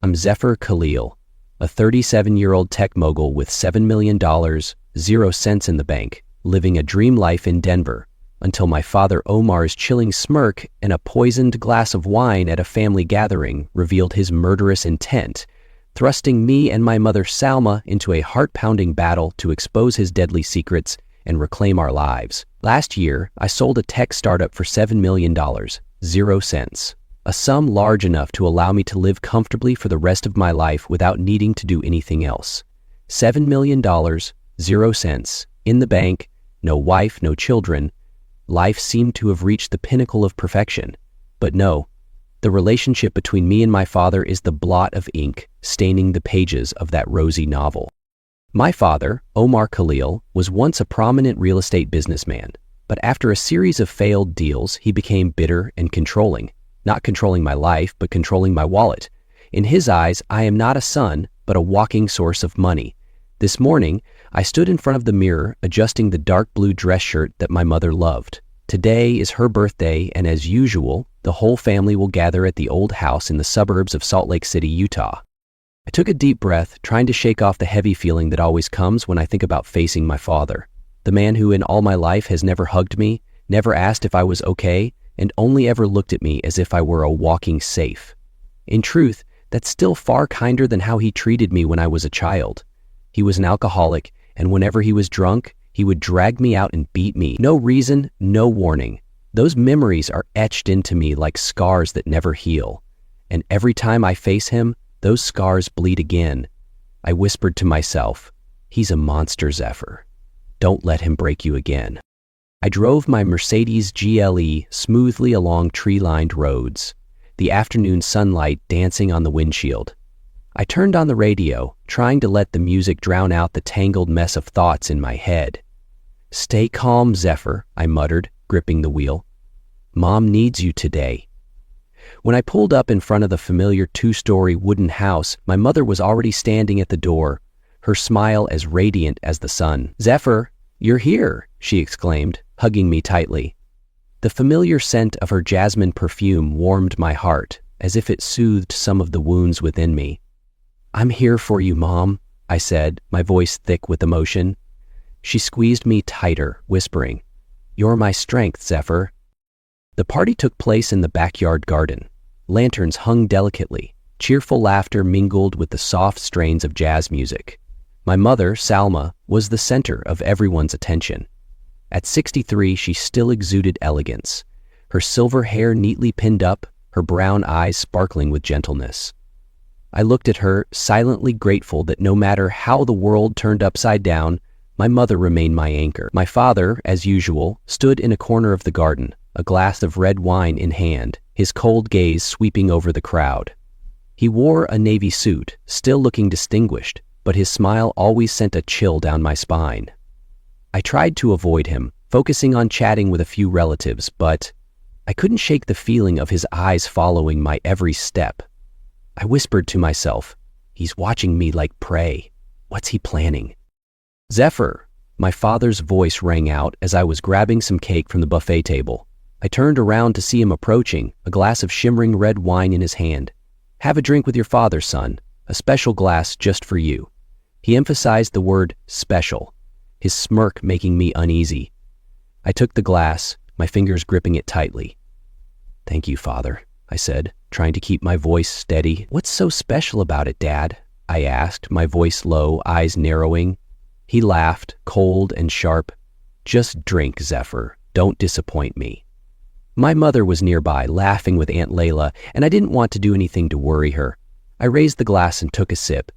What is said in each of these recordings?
I'm Zephyr Khalil, a 37-year-old tech mogul with $7 million, 0 cents in the bank, living a dream life in Denver, until my father Omar's chilling smirk and a poisoned glass of wine at a family gathering revealed his murderous intent, thrusting me and my mother Salma into a heart-pounding battle to expose his deadly secrets and reclaim our lives. Last year, I sold a tech startup for $7 million, 0 cents. A sum large enough to allow me to live comfortably for the rest of my life without needing to do anything else. $7 million, 0 cents, in the bank, no wife, no children. Life seemed to have reached the pinnacle of perfection. But no, the relationship between me and my father is the blot of ink staining the pages of that rosy novel. My father, Omar Khalil, was once a prominent real estate businessman, but after a series of failed deals, he became bitter and controlling. Not controlling my life, but controlling my wallet. In his eyes, I am not a son, but a walking source of money. This morning, I stood in front of the mirror, adjusting the dark blue dress shirt that my mother loved. Today is her birthday, and as usual, the whole family will gather at the old house in the suburbs of Salt Lake City, Utah. I took a deep breath, trying to shake off the heavy feeling that always comes when I think about facing my father. The man who in all my life has never hugged me, never asked if I was okay, and only ever looked at me as if I were a walking safe. In truth, that's still far kinder than how he treated me when I was a child. He was an alcoholic, and whenever he was drunk, he would drag me out and beat me. No reason, no warning. Those memories are etched into me like scars that never heal. And every time I face him, those scars bleed again. I whispered to myself, "He's a monster, Zephyr. Don't let him break you again." I drove my Mercedes GLE smoothly along tree-lined roads, the afternoon sunlight dancing on the windshield. I turned on the radio, trying to let the music drown out the tangled mess of thoughts in my head. "Stay calm, Zephyr," I muttered, gripping the wheel. "Mom needs you today." When I pulled up in front of the familiar 2-story wooden house, my mother was already standing at the door, her smile as radiant as the sun. "Zephyr, you're here," she exclaimed, hugging me tightly. The familiar scent of her jasmine perfume warmed my heart, as if it soothed some of the wounds within me. "I'm here for you, Mom," I said, my voice thick with emotion. She squeezed me tighter, whispering, "You're my strength, Zephyr." The party took place in the backyard garden. Lanterns hung delicately. Cheerful laughter mingled with the soft strains of jazz music. My mother, Salma, was the center of everyone's attention. At 63, she still exuded elegance, her silver hair neatly pinned up, her brown eyes sparkling with gentleness. I looked at her, silently grateful that no matter how the world turned upside down, my mother remained my anchor. My father, as usual, stood in a corner of the garden, a glass of red wine in hand, his cold gaze sweeping over the crowd. He wore a navy suit, still looking distinguished, but his smile always sent a chill down my spine. I tried to avoid him, focusing on chatting with a few relatives, but I couldn't shake the feeling of his eyes following my every step. I whispered to myself, "He's watching me like prey. What's he planning?" "Zephyr," my father's voice rang out as I was grabbing some cake from the buffet table. I turned around to see him approaching, a glass of shimmering red wine in his hand. "Have a drink with your father, son. A special glass just for you." He emphasized the word special, his smirk making me uneasy. I took the glass, my fingers gripping it tightly. "Thank you, Father," I said, trying to keep my voice steady. "What's so special about it, Dad?" I asked, my voice low, eyes narrowing. He laughed, cold and sharp. "Just drink, Zephyr. Don't disappoint me." My mother was nearby, laughing with Aunt Layla, and I didn't want to do anything to worry her. I raised the glass and took a sip.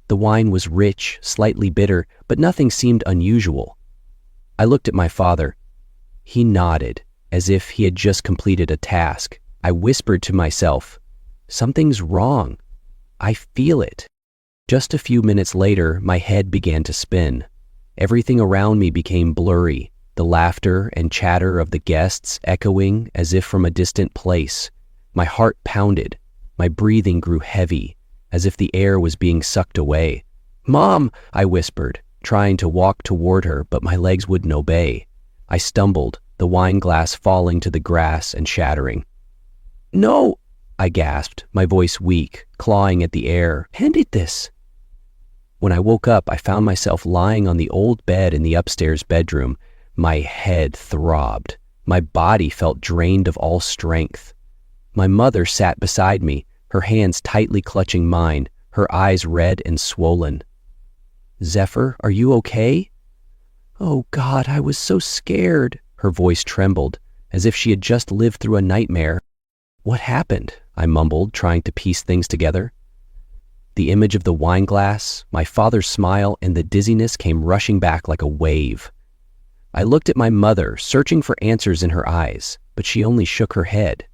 The wine was rich, slightly bitter, but nothing seemed unusual. I looked at my father. He nodded, as if he had just completed a task. I whispered to myself, "Something's wrong. I feel it." Just a few minutes later, my head began to spin. Everything around me became blurry, the laughter and chatter of the guests echoing as if from a distant place. My heart pounded. My breathing grew heavy, as if the air was being sucked away. "Mom," I whispered, trying to walk toward her, but my legs wouldn't obey. I stumbled, the wine glass falling to the grass and shattering. "No!" I gasped, my voice weak, clawing at the air. When did this? When I woke up, I found myself lying on the old bed in the upstairs bedroom. My head throbbed. My body felt drained of all strength. My mother sat beside me, her hands tightly clutching mine, her eyes red and swollen. Zephyr, are you okay? Oh God, I was so scared. Her voice trembled, as if she had just lived through a nightmare. What happened? I mumbled, trying to piece things together. The image of the wine glass, my father's smile, and the dizziness came rushing back like a wave. I looked at my mother, searching for answers in her eyes, but she only shook her head,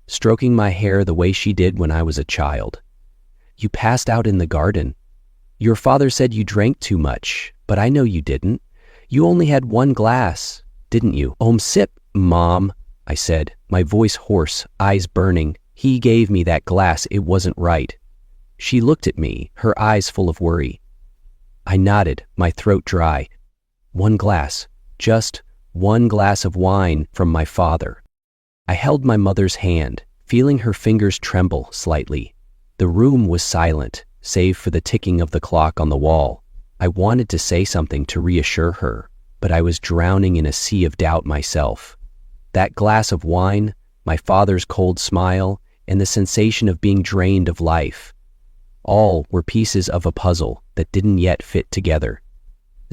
stroking my hair the way she did when I was a child. You passed out in the garden. Your father said you drank too much, but I know you didn't. You only had one glass, didn't you? Sip, Mom, I said, my voice hoarse, eyes burning. He gave me that glass, it wasn't right. She looked at me, her eyes full of worry. I nodded, my throat dry. One glass, just one glass of wine from my father. I held my mother's hand, feeling her fingers tremble slightly. The room was silent, save for the ticking of the clock on the wall. I wanted to say something to reassure her, but I was drowning in a sea of doubt myself. That glass of wine, my father's cold smile, and the sensation of being drained of life. All were pieces of a puzzle that didn't yet fit together.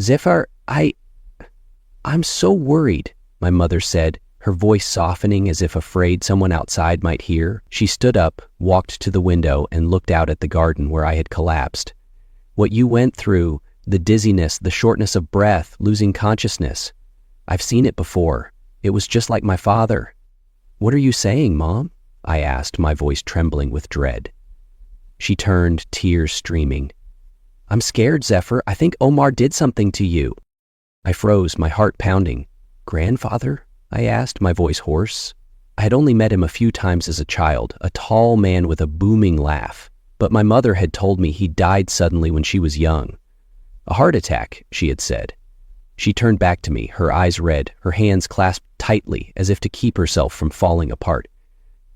Zephyr, I'm so worried, my mother said, her voice softening as if afraid someone outside might hear. She stood up, walked to the window, and looked out at the garden where I had collapsed. What you went through, the dizziness, the shortness of breath, losing consciousness. I've seen it before. It was just like my father. What are you saying, Mom? I asked, my voice trembling with dread. She turned, tears streaming. I'm scared, Zephyr. I think Omar did something to you. I froze, my heart pounding. Grandfather? I asked, my voice hoarse. I had only met him a few times as a child, a tall man with a booming laugh, but my mother had told me he died suddenly when she was young. A heart attack, she had said. She turned back to me, her eyes red, her hands clasped tightly as if to keep herself from falling apart.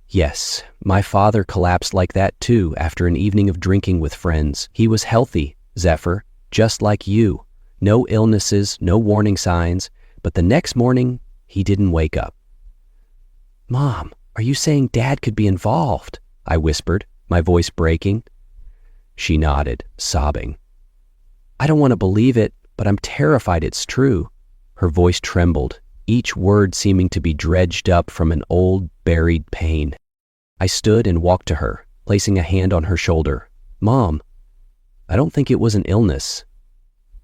Yes, my father collapsed like that too after an evening of drinking with friends. He was healthy, Zephyr, just like you. No illnesses, no warning signs, but the next morning, he didn't wake up. Mom, are you saying Dad could be involved? I whispered, my voice breaking. She nodded, sobbing. I don't want to believe it, but I'm terrified it's true. Her voice trembled, each word seeming to be dredged up from an old, buried pain. I stood and walked to her, placing a hand on her shoulder. Mom, I don't think it was an illness.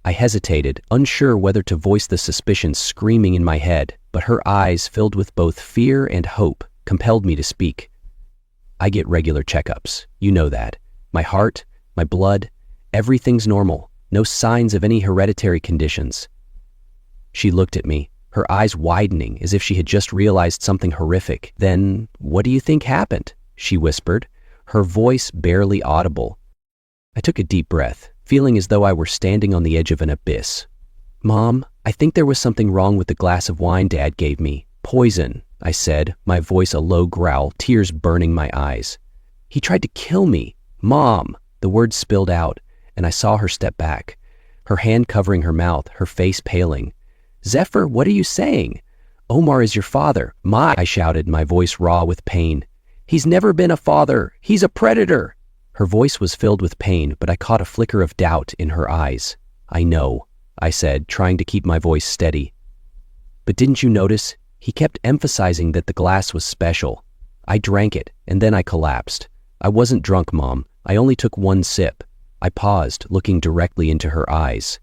I hesitated, unsure whether to voice the suspicion screaming in my head, but her eyes, filled with both fear and hope, compelled me to speak. I get regular checkups, you know that. My heart, my blood, everything's normal. No signs of any hereditary conditions. She looked at me, her eyes widening as if she had just realized something horrific. Then, what do you think happened? She whispered, her voice barely audible. I took a deep breath, feeling as though I were standing on the edge of an abyss. Mom, I think there was something wrong with the glass of wine Dad gave me. Poison, I said, my voice a low growl, tears burning my eyes. He tried to kill me. Mom, the words spilled out, and I saw her step back, her hand covering her mouth, her face paling. Zephyr, what are you saying? Omar is your father. I shouted, my voice raw with pain. He's never been a father. He's a predator. Her voice was filled with pain, but I caught a flicker of doubt in her eyes. I know, I said, trying to keep my voice steady. But didn't you notice? He kept emphasizing that the glass was special. I drank it, and then I collapsed. I wasn't drunk, Mom. I only took one sip. I paused, looking directly into her eyes.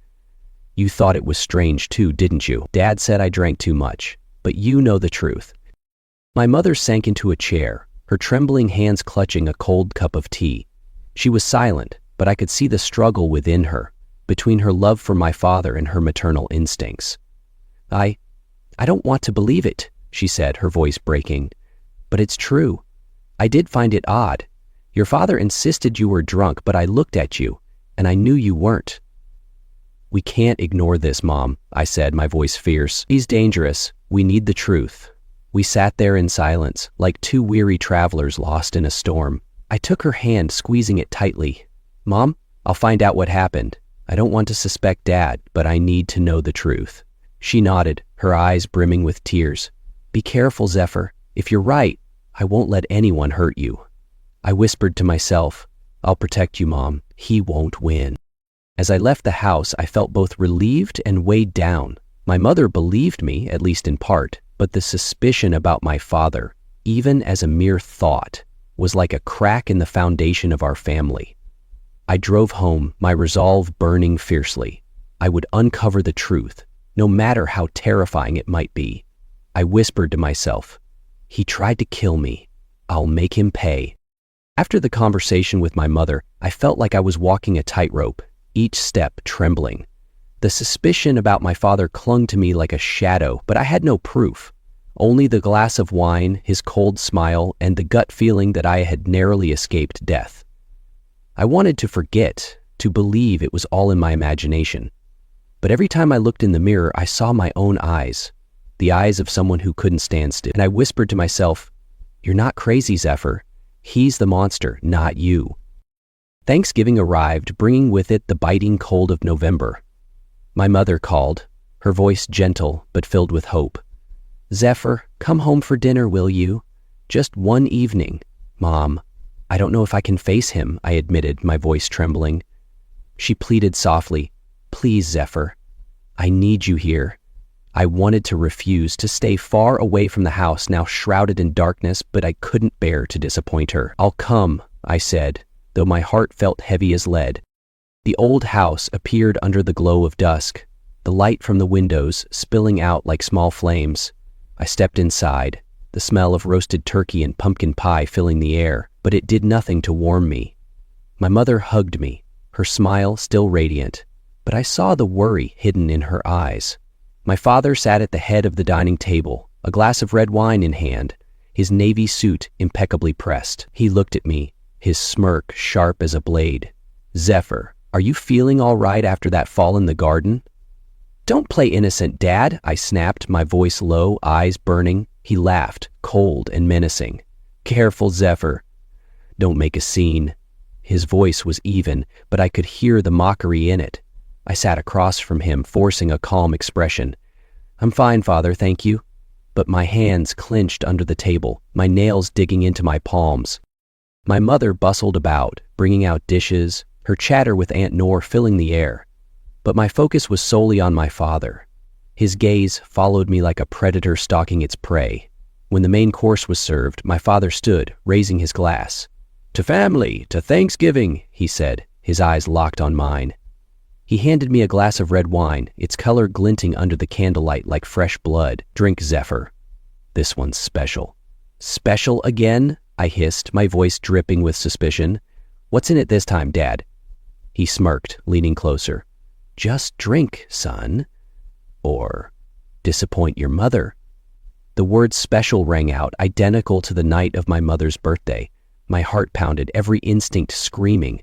You thought it was strange too, didn't you? Dad said I drank too much, but you know the truth. My mother sank into a chair, her trembling hands clutching a cold cup of tea. She was silent, but I could see the struggle within her, between her love for my father and her maternal instincts. I don't want to believe it, she said, her voice breaking. But it's true. I did find it odd. Your father insisted you were drunk, but I looked at you, and I knew you weren't. We can't ignore this, Mom, I said, my voice fierce. He's dangerous. We need the truth. We sat there in silence, like two weary travelers lost in a storm. I took her hand, squeezing it tightly. "Mom, I'll find out what happened. I don't want to suspect Dad, but I need to know the truth." She nodded, her eyes brimming with tears. "Be careful, Zephyr. If you're right, I won't let anyone hurt you." I whispered to myself, "I'll protect you, Mom. He won't win." As I left the house, I felt both relieved and weighed down. My mother believed me, at least in part, but the suspicion about my father, even as a mere thought, was like a crack in the foundation of our family. I drove home, my resolve burning fiercely. I would uncover the truth, no matter how terrifying it might be. I whispered to myself, "He tried to kill me. I'll make him pay." After the conversation with my mother, I felt like I was walking a tightrope, each step trembling. The suspicion about my father clung to me like a shadow, but I had no proof. Only the glass of wine, his cold smile, and the gut feeling that I had narrowly escaped death. I wanted to forget, to believe it was all in my imagination. But every time I looked in the mirror, I saw my own eyes, the eyes of someone who couldn't stand still. And I whispered to myself, "You're not crazy, Zephyr. He's the monster, not you." Thanksgiving arrived, bringing with it the biting cold of November. My mother called, her voice gentle but filled with hope. "Zephyr, come home for dinner, will you? Just one evening." "Mom, I don't know if I can face him," I admitted, my voice trembling. She pleaded softly, "Please, Zephyr, I need you here." I wanted to refuse, to stay far away from the house, now shrouded in darkness, but I couldn't bear to disappoint her. "I'll come," I said, though my heart felt heavy as lead. The old house appeared under the glow of dusk, the light from the windows spilling out like small flames. I stepped inside, the smell of roasted turkey and pumpkin pie filling the air, but it did nothing to warm me. My mother hugged me, her smile still radiant, but I saw the worry hidden in her eyes. My father sat at the head of the dining table, a glass of red wine in hand, his navy suit impeccably pressed. He looked at me, his smirk sharp as a blade. "Zephyr, are you feeling all right after that fall in the garden?" "Don't play innocent, Dad," I snapped, my voice low, eyes burning. He laughed, cold and menacing. "Careful, Zephyr. Don't make a scene." His voice was even, but I could hear the mockery in it. I sat across from him, forcing a calm expression. "I'm fine, Father, thank you." But my hands clenched under the table, my nails digging into my palms. My mother bustled about, bringing out dishes, her chatter with Aunt Nor filling the air. But my focus was solely on my father. His gaze followed me like a predator stalking its prey. When the main course was served, my father stood, raising his glass. "To family, to Thanksgiving," he said, his eyes locked on mine. He handed me a glass of red wine, its color glinting under the candlelight like fresh blood. "Drink, Zephyr. This one's special." "Special again?" I hissed, my voice dripping with suspicion. "What's in it this time, Dad?" He smirked, leaning closer. "Just drink, son. Or disappoint your mother." The word special rang out, identical to the night of my mother's birthday. My heart pounded, every instinct screaming.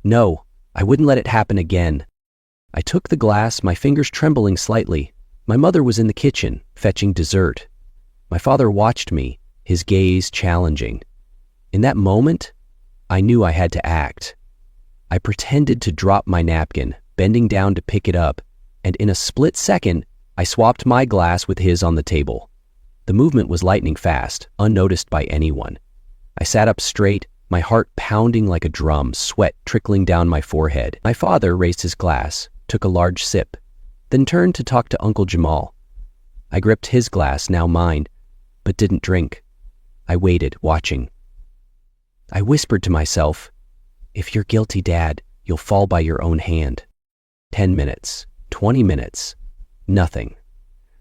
No, I wouldn't let it happen again. I took the glass, my fingers trembling slightly. My mother was in the kitchen, fetching dessert. My father watched me, his gaze challenging. In that moment, I knew I had to act. I pretended to drop my napkin, bending down to pick it up, and in a split second, I swapped my glass with his on the table. The movement was lightning fast, unnoticed by anyone. I sat up straight, my heart pounding like a drum, sweat trickling down my forehead. My father raised his glass, took a large sip, then turned to talk to Uncle Jamal. I gripped his glass, now mine, but didn't drink. I waited, watching. I whispered to myself, "If you're guilty, Dad, you'll fall by your own hand." 10 minutes, 20 minutes, nothing.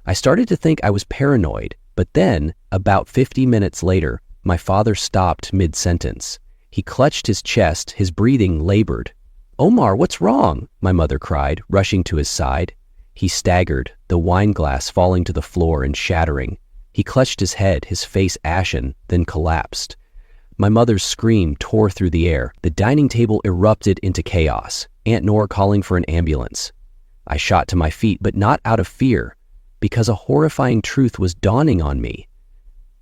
I started to think I was paranoid, but then, about 50 minutes later, my father stopped mid-sentence. He clutched his chest, his breathing labored. "Omar, what's wrong?" my mother cried, rushing to his side. He staggered, the wine glass falling to the floor and shattering. He clutched his head, his face ashen, then collapsed. My mother's scream tore through the air. The dining table erupted into chaos, Aunt Nor calling for an ambulance. I shot to my feet, but not out of fear, because a horrifying truth was dawning on me.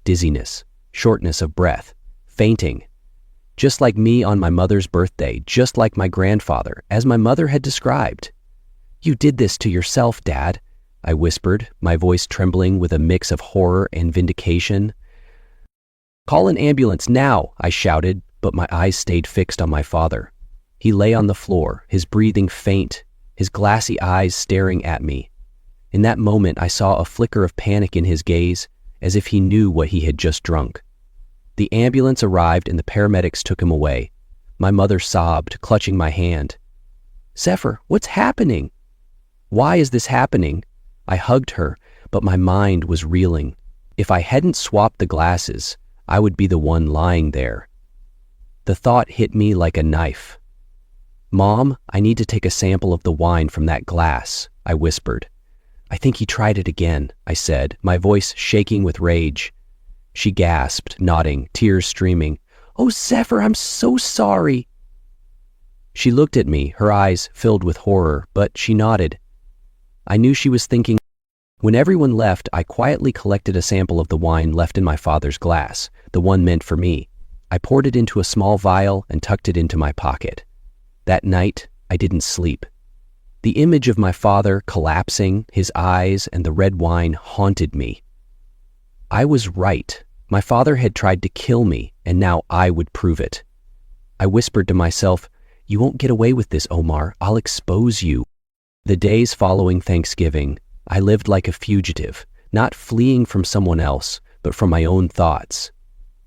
dizziness, shortness of breath, fainting. Just like me on my mother's birthday, just like my grandfather, as my mother had described. "You did this to yourself, Dad," I whispered, my voice trembling with a mix of horror and vindication. "Call an ambulance now," I shouted, but my eyes stayed fixed on my father. He lay on the floor, his breathing faint, his glassy eyes staring at me. In that moment, I saw a flicker of panic in his gaze, as if he knew what he had just drunk. The ambulance arrived and the paramedics took him away. My mother sobbed, clutching my hand. "Zephyr, what's happening? Why is this happening?" I hugged her, but my mind was reeling. If I hadn't swapped the glasses, I would be the one lying there. The thought hit me like a knife. "Mom, I need to take a sample of the wine from that glass," I whispered. "I think he tried it again," I said, my voice shaking with rage. She gasped, nodding, tears streaming. "Oh, Zephyr, I'm so sorry." She looked at me, her eyes filled with horror, but she nodded. I knew she was thinking. When everyone left, I quietly collected a sample of the wine left in my father's glass, the one meant for me. I poured it into a small vial and tucked it into my pocket. That night, I didn't sleep. The image of my father collapsing, his eyes and the red wine haunted me. I was right. My father had tried to kill me, and now I would prove it. I whispered to myself, "You won't get away with this, Omar. I'll expose you." The days following Thanksgiving, I lived like a fugitive, not fleeing from someone else, but from my own thoughts.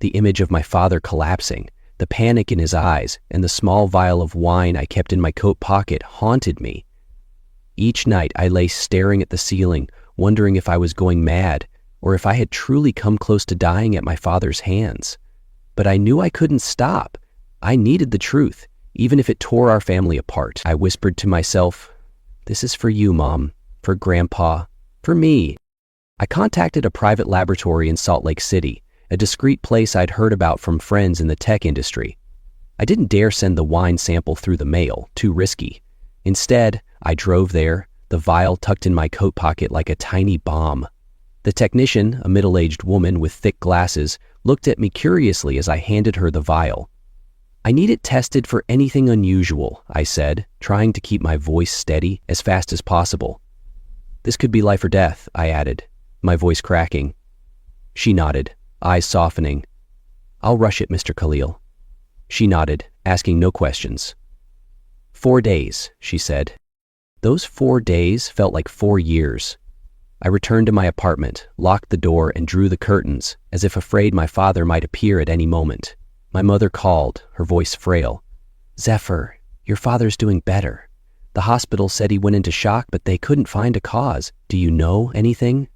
The image of my father collapsing, the panic in his eyes, and the small vial of wine I kept in my coat pocket haunted me. Each night I lay staring at the ceiling, wondering if I was going mad, or if I had truly come close to dying at my father's hands. But I knew I couldn't stop. I needed the truth, even if it tore our family apart. I whispered to myself, "This is for you, Mom, for Grandpa, for me." I contacted a private laboratory in Salt Lake City, a discreet place I'd heard about from friends in the tech industry. I didn't dare send the wine sample through the mail, too risky. Instead, I drove there, the vial tucked in my coat pocket like a tiny bomb. The technician, a middle-aged woman with thick glasses, looked at me curiously as I handed her the vial. "I need it tested for anything unusual," I said, trying to keep my voice steady as fast as possible. "This could be life or death," I added, my voice cracking. She nodded, eyes softening. "I'll rush it, Mr. Khalil." She nodded, asking no questions. 4 days, she said. Those 4 days felt like 4 years. I returned to my apartment, locked the door, and drew the curtains, as if afraid my father might appear at any moment. My mother called, her voice frail. "Zephyr, your father's doing better. The hospital said he went into shock, but they couldn't find a cause. Do you know anything?"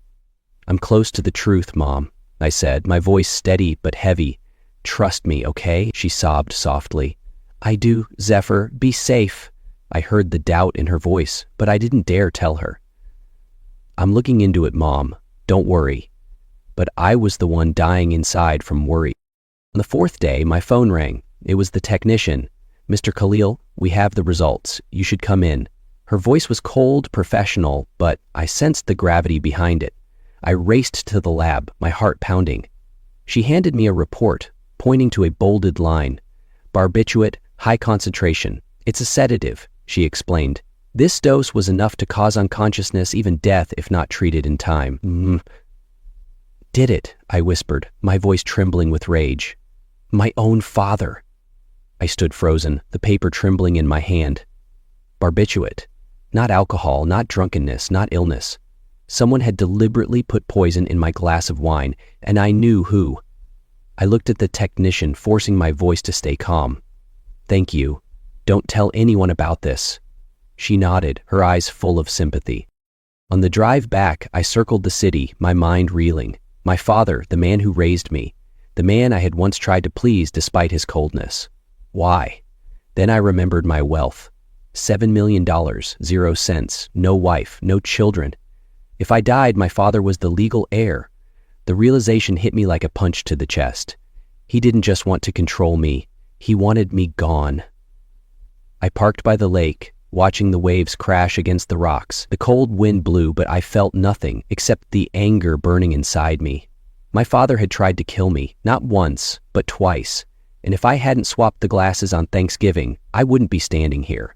"I'm close to the truth, Mom," I said, my voice steady but heavy. "Trust me, okay?" she sobbed softly. "I do, Zephyr. Be safe." I heard the doubt in her voice, but I didn't dare tell her. "I'm looking into it, Mom. Don't worry." But I was the one dying inside from worry. On the 4th day, my phone rang. It was the technician. "Mr. Khalil, we have the results. You should come in." Her voice was cold, professional, but I sensed the gravity behind it. I raced to the lab, my heart pounding. She handed me a report, pointing to a bolded line. "Barbiturate, high concentration. It's a sedative," she explained. "This dose was enough to cause unconsciousness, even death, if not treated in time." "Did it?" I whispered, my voice trembling with rage. "My own father." I stood frozen, the paper trembling in my hand. Barbiturate. Not alcohol, not drunkenness, not illness. Someone had deliberately put poison in my glass of wine, and I knew who. I looked at the technician, forcing my voice to stay calm. "Thank you. Don't tell anyone about this." She nodded, her eyes full of sympathy. On the drive back, I circled the city, my mind reeling. My father, the man who raised me, the man I had once tried to please despite his coldness. Why? Then I remembered my wealth. $7 million, 0 cents, no wife, no children. If I died, my father was the legal heir. The realization hit me like a punch to the chest. He didn't just want to control me. He wanted me gone. I parked by the lake, watching the waves crash against the rocks. The cold wind blew, but I felt nothing except the anger burning inside me. My father had tried to kill me, not once, but twice, and if I hadn't swapped the glasses on Thanksgiving, I wouldn't be standing here.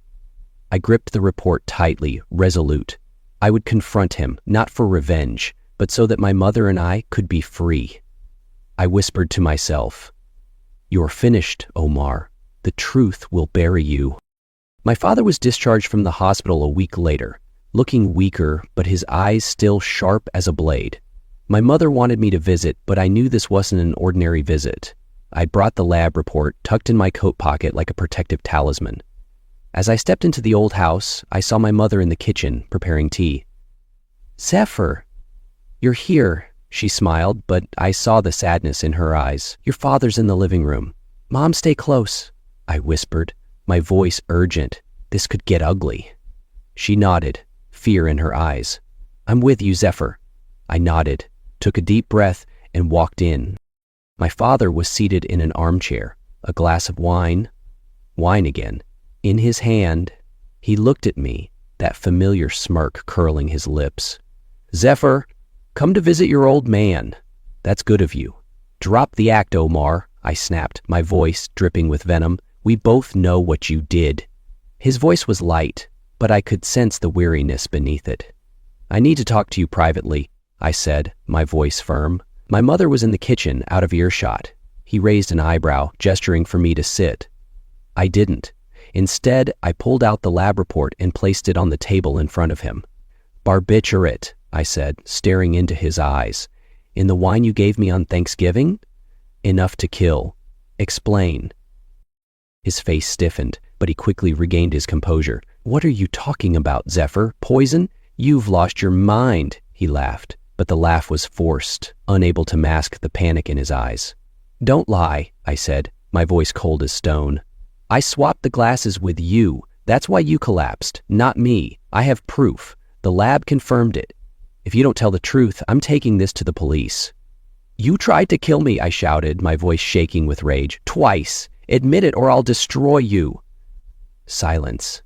I gripped the report tightly, resolute. I would confront him, not for revenge, but so that my mother and I could be free. I whispered to myself, "You're finished, Omar. The truth will bury you." My father was discharged from the hospital a week later, looking weaker, but his eyes still sharp as a blade. My mother wanted me to visit, but I knew this wasn't an ordinary visit. I brought the lab report tucked in my coat pocket like a protective talisman. As I stepped into the old house, I saw my mother in the kitchen preparing tea. "Zephyr, you're here," she smiled, but I saw the sadness in her eyes. "Your father's in the living room. Mom, stay close," I whispered, my voice urgent. This could get ugly. She nodded, fear in her eyes. "I'm with you, Zephyr." I nodded, took a deep breath, and walked in. My father was seated in an armchair, a glass of wine again, in his hand. He looked at me, that familiar smirk curling his lips. "Zephyr, come to visit your old man. That's good of you." "Drop the act, Omar," I snapped, my voice dripping with venom. "We both know what you did." His voice was light, but I could sense the weariness beneath it. "I need to talk to you privately," I said, my voice firm. My mother was in the kitchen, out of earshot. He raised an eyebrow, gesturing for me to sit. I didn't. Instead, I pulled out the lab report and placed it on the table in front of him. "Barbiturate," I said, staring into his eyes. "In the wine you gave me on Thanksgiving? Enough to kill. Explain." His face stiffened, but he quickly regained his composure. "What are you talking about, Zephyr? Poison? You've lost your mind," he laughed, but the laugh was forced, unable to mask the panic in his eyes. "Don't lie," I said, my voice cold as stone. "I swapped the glasses with you. That's why you collapsed, not me. I have proof. The lab confirmed it. If you don't tell the truth, I'm taking this to the police." "You tried to kill me," I shouted, my voice shaking with rage. "Twice. Admit it or I'll destroy you." Silence.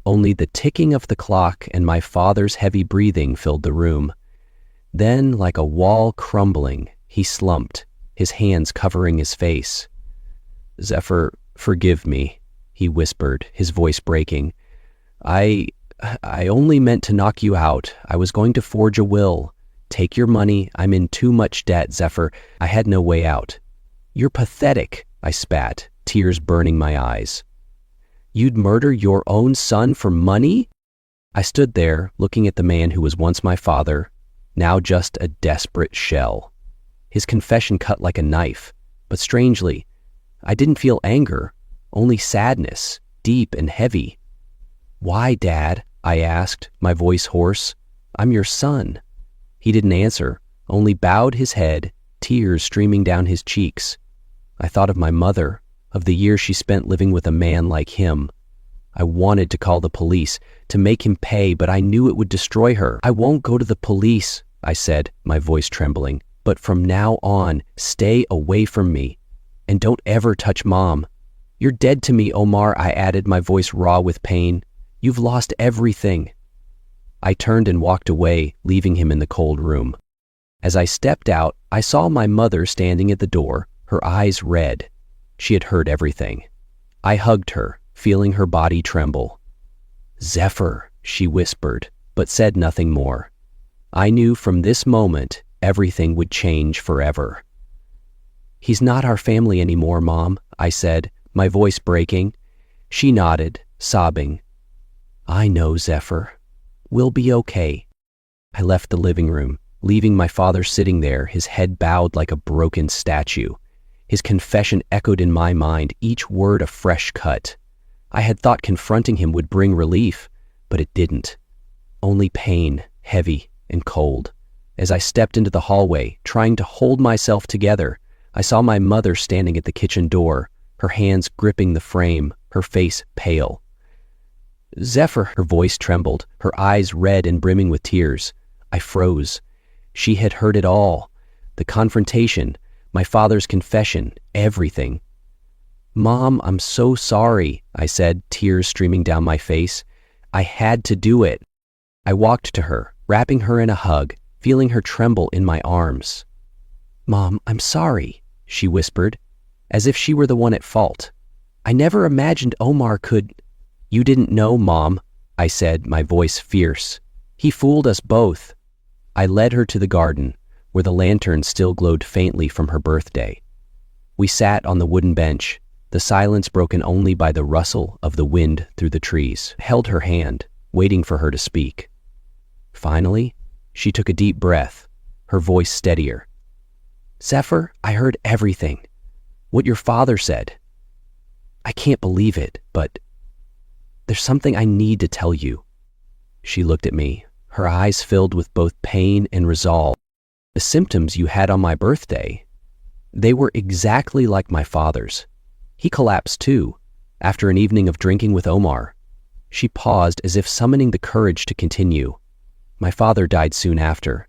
Only the ticking of the clock and my father's heavy breathing filled the room. Then, like a wall crumbling, he slumped, his hands covering his face. "Zephyr, forgive me," he whispered, his voice breaking. I only meant to knock you out. I was going to forge a will. Take your money. I'm in too much debt, Zephyr. I had no way out." "You're pathetic," I spat, tears burning my eyes. "You'd murder your own son for money?" I stood there, looking at the man who was once my father, now just a desperate shell. His confession cut like a knife, but strangely, I didn't feel anger, only sadness, deep and heavy. "Why, Dad?" I asked, my voice hoarse. "I'm your son." He didn't answer, only bowed his head, tears streaming down his cheeks. I thought of my mother, of the years she spent living with a man like him. I wanted to call the police, to make him pay, but I knew it would destroy her. "I won't go to the police," I said, my voice trembling. "But from now on, stay away from me. And don't ever touch Mom." "You're dead to me, Omar," I added, my voice raw with pain. "You've lost everything." I turned and walked away, leaving him in the cold room. As I stepped out, I saw my mother standing at the door, her eyes red. She had heard everything. I hugged her, feeling her body tremble. "Zephyr," she whispered, but said nothing more. I knew from this moment everything would change forever. "He's not our family anymore, Mom," I said, my voice breaking. She nodded, sobbing. "I know, Zephyr. We'll be okay." I left the living room, leaving my father sitting there, his head bowed like a broken statue. His confession echoed in my mind, each word a fresh cut. I had thought confronting him would bring relief, but it didn't. Only pain, heavy and cold. As I stepped into the hallway, trying to hold myself together, I saw my mother standing at the kitchen door, her hands gripping the frame, her face pale. "Zephyr," her voice trembled, her eyes red and brimming with tears. I froze. She had heard it all. The confrontation, my father's confession, everything. "Mom, I'm so sorry," I said, tears streaming down my face. "I had to do it." I walked to her, wrapping her in a hug, feeling her tremble in my arms. "Mom, I'm sorry," she whispered, as if she were the one at fault. "I never imagined Omar could—" "You didn't know, Mom," I said, my voice fierce. "He fooled us both." I led her to the garden, where the lantern still glowed faintly from her birthday. We sat on the wooden bench, the silence broken only by the rustle of the wind through the trees. I held her hand, waiting for her to speak. Finally, she took a deep breath, her voice steadier. "Zephyr, I heard everything. What your father said. I can't believe it, but there's something I need to tell you." She looked at me, her eyes filled with both pain and resolve. "The symptoms you had on my birthday, they were exactly like my father's. He collapsed too, after an evening of drinking with Omar." She paused as if summoning the courage to continue. "My father died soon after.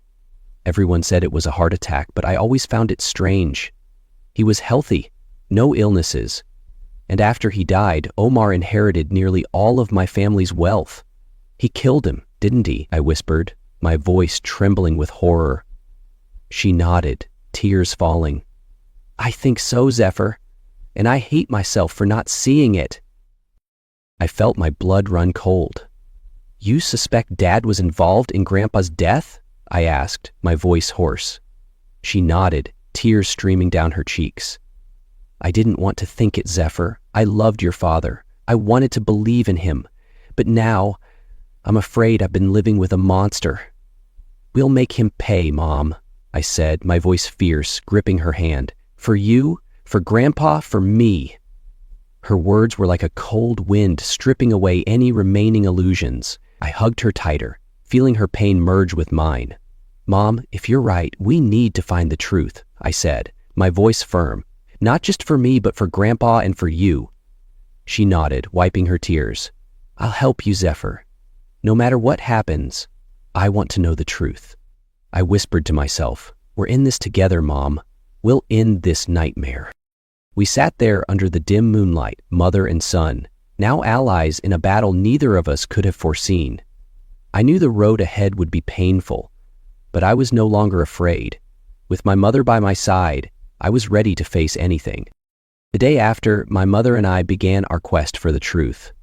Everyone said it was a heart attack, but I always found it strange. He was healthy, no illnesses. And after he died, Omar inherited nearly all of my family's wealth. He killed him, didn't he?" I whispered, my voice trembling with horror. She nodded, tears falling. "I think so, Zephyr, and I hate myself for not seeing it." I felt my blood run cold. "You suspect Dad was involved in Grandpa's death?" I asked, my voice hoarse. She nodded, tears streaming down her cheeks. "I didn't want to think it, Zephyr. I loved your father. I wanted to believe in him. But now, I'm afraid I've been living with a monster." "We'll make him pay, Mom," I said, my voice fierce, gripping her hand. "For you, for Grandpa, for me." Her words were like a cold wind stripping away any remaining illusions. I hugged her tighter, feeling her pain merge with mine. "Mom, if you're right, we need to find the truth," I said, my voice firm. "Not just for me, but for Grandpa and for you." She nodded, wiping her tears. "I'll help you, Zephyr. No matter what happens, I want to know the truth." I whispered to myself, "We're in this together, Mom. We'll end this nightmare." We sat there under the dim moonlight, mother and son, now allies in a battle neither of us could have foreseen. I knew the road ahead would be painful, but I was no longer afraid. With my mother by my side, I was ready to face anything. The day after, my mother and I began our quest for the truth.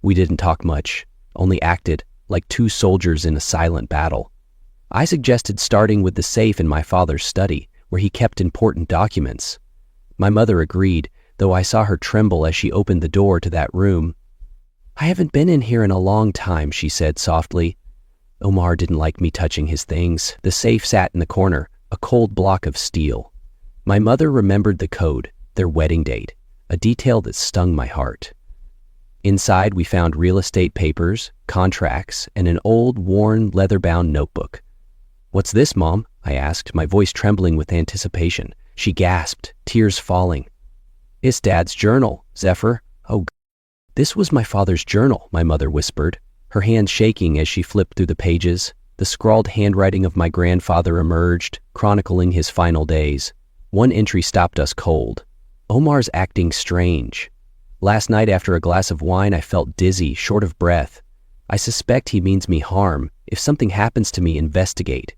We didn't talk much, only acted like two soldiers in a silent battle. I suggested starting with the safe in my father's study, where he kept important documents. My mother agreed, though I saw her tremble as she opened the door to that room. "I haven't been in here in a long time," she said softly. "Omar didn't like me touching his things." The safe sat in the corner, a cold block of steel. My mother remembered the code, their wedding date, a detail that stung my heart. Inside, we found real estate papers, contracts, and an old, worn, leather-bound notebook. "What's this, Mom?" I asked, my voice trembling with anticipation. She gasped, tears falling. "It's Dad's journal, Zephyr." "Oh, this was my father's journal," my mother whispered, her hand shaking as she flipped through the pages. The scrawled handwriting of my grandfather emerged, chronicling his final days. One entry stopped us cold. "Omar's acting strange. Last night after a glass of wine, I felt dizzy, short of breath. I suspect he means me harm. If something happens to me, investigate."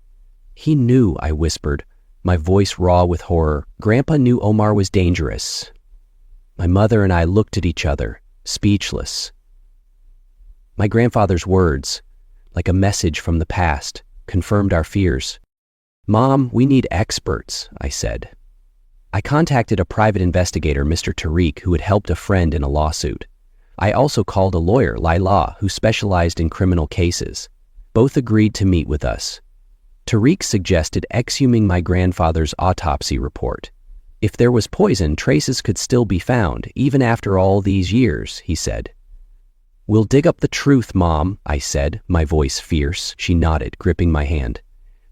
"He knew," I whispered, my voice raw with horror. "Grandpa knew Omar was dangerous." My mother and I looked at each other, speechless. My grandfather's words, like a message from the past, confirmed our fears. "Mom, we need experts," I said. I contacted a private investigator, Mr. Tariq, who had helped a friend in a lawsuit. I also called a lawyer, Laila, who specialized in criminal cases. Both agreed to meet with us. Tariq suggested exhuming my grandfather's autopsy report. If there was poison, traces could still be found, even after all these years, he said. "We'll dig up the truth, Mom," I said, my voice fierce. She nodded, gripping my hand.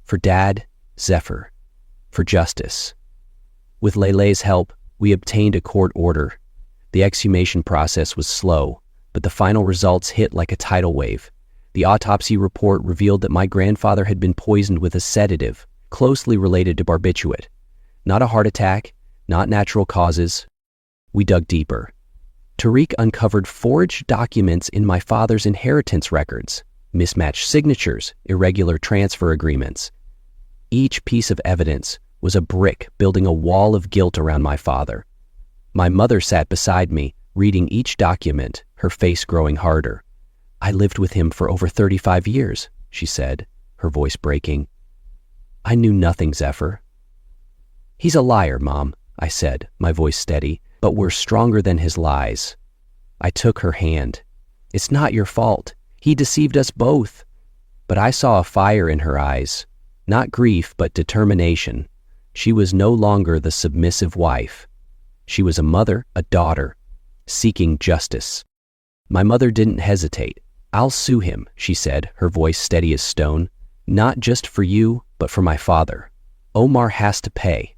"For Dad, Zephyr. For justice." With Lele's help, we obtained a court order. The exhumation process was slow, but the final results hit like a tidal wave. The autopsy report revealed that my grandfather had been poisoned with a sedative, closely related to barbiturate. Not a heart attack, not natural causes. We dug deeper. Tariq uncovered forged documents in my father's inheritance records, mismatched signatures, irregular transfer agreements. Each piece of evidence was a brick building a wall of guilt around my father. My mother sat beside me, reading each document, her face growing harder. "I lived with him for over 35 years, she said, her voice breaking. "I knew nothing, Zephyr." "He's a liar, Mom," I said, my voice steady, "but we're stronger than his lies." I took her hand. "It's not your fault. He deceived us both." But I saw a fire in her eyes, not grief, but determination. She was no longer the submissive wife. She was a mother, a daughter, seeking justice. My mother didn't hesitate. "I'll sue him," she said, her voice steady as stone. "Not just for you, but for my father. Omar has to pay."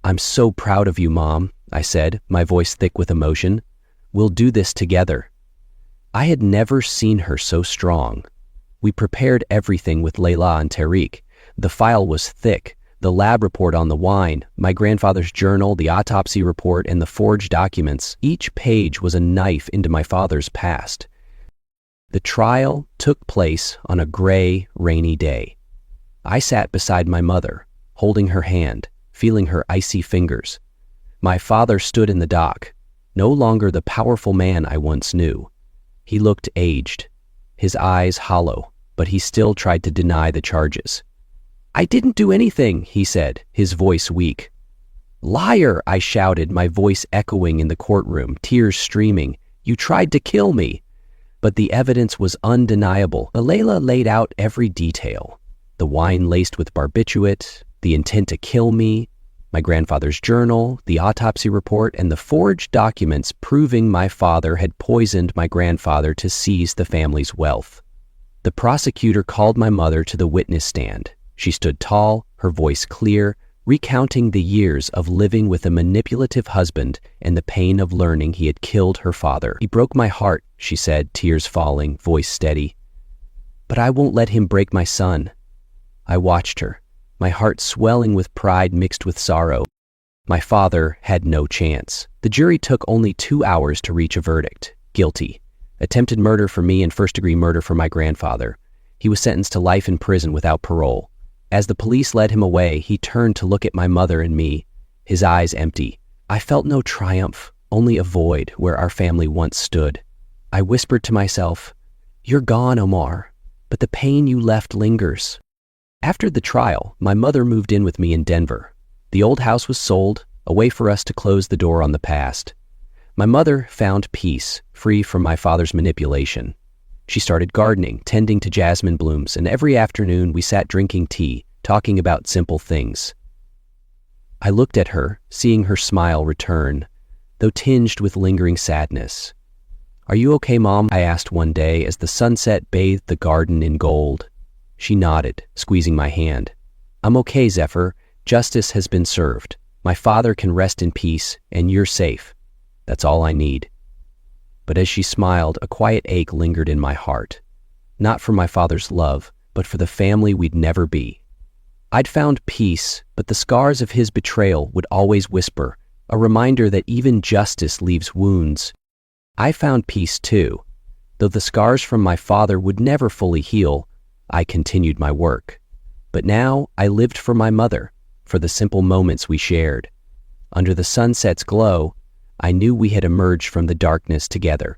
"I'm so proud of you, Mom," I said, my voice thick with emotion. "We'll do this together." I had never seen her so strong. We prepared everything with Layla and Tariq. The file was thick. The lab report on the wine, my grandfather's journal, the autopsy report, and the forged documents. Each page was a knife into my father's past. The trial took place on a gray, rainy day. I sat beside my mother, holding her hand, feeling her icy fingers. My father stood in the dock, no longer the powerful man I once knew. He looked aged, his eyes hollow, but he still tried to deny the charges. "I didn't do anything," he said, his voice weak. "Liar," I shouted, my voice echoing in the courtroom, tears streaming. "You tried to kill me." But the evidence was undeniable. Layla laid out every detail. The wine laced with barbiturate, the intent to kill me, my grandfather's journal, the autopsy report, and the forged documents proving my father had poisoned my grandfather to seize the family's wealth. The prosecutor called my mother to the witness stand. She stood tall, her voice clear, recounting the years of living with a manipulative husband and the pain of learning he had killed her father. "He broke my heart," she said, tears falling, voice steady. "But I won't let him break my son." I watched her, my heart swelling with pride mixed with sorrow. My father had no chance. The jury took only 2 hours to reach a verdict. Guilty. Attempted murder for me and first-degree murder for my grandfather. He was sentenced to life in prison without parole. As the police led him away, he turned to look at my mother and me, his eyes empty. I felt no triumph, only a void where our family once stood. I whispered to myself, "You're gone, Omar, but the pain you left lingers." After the trial, my mother moved in with me in Denver. The old house was sold, a way for us to close the door on the past. My mother found peace, free from my father's manipulation. She started gardening, tending to jasmine blooms, and every afternoon we sat drinking tea, talking about simple things. I looked at her, seeing her smile return, though tinged with lingering sadness. "Are you okay, Mom?" I asked one day as the sunset bathed the garden in gold. She nodded, squeezing my hand. "I'm okay, Zephyr. Justice has been served. My father can rest in peace, and you're safe. That's all I need." But as she smiled, a quiet ache lingered in my heart. Not for my father's love, but for the family we'd never be. I'd found peace, but the scars of his betrayal would always whisper, a reminder that even justice leaves wounds. I found peace too. Though the scars from my father would never fully heal, I continued my work. But now I lived for my mother, for the simple moments we shared. Under the sunset's glow, I knew we had emerged from the darkness together.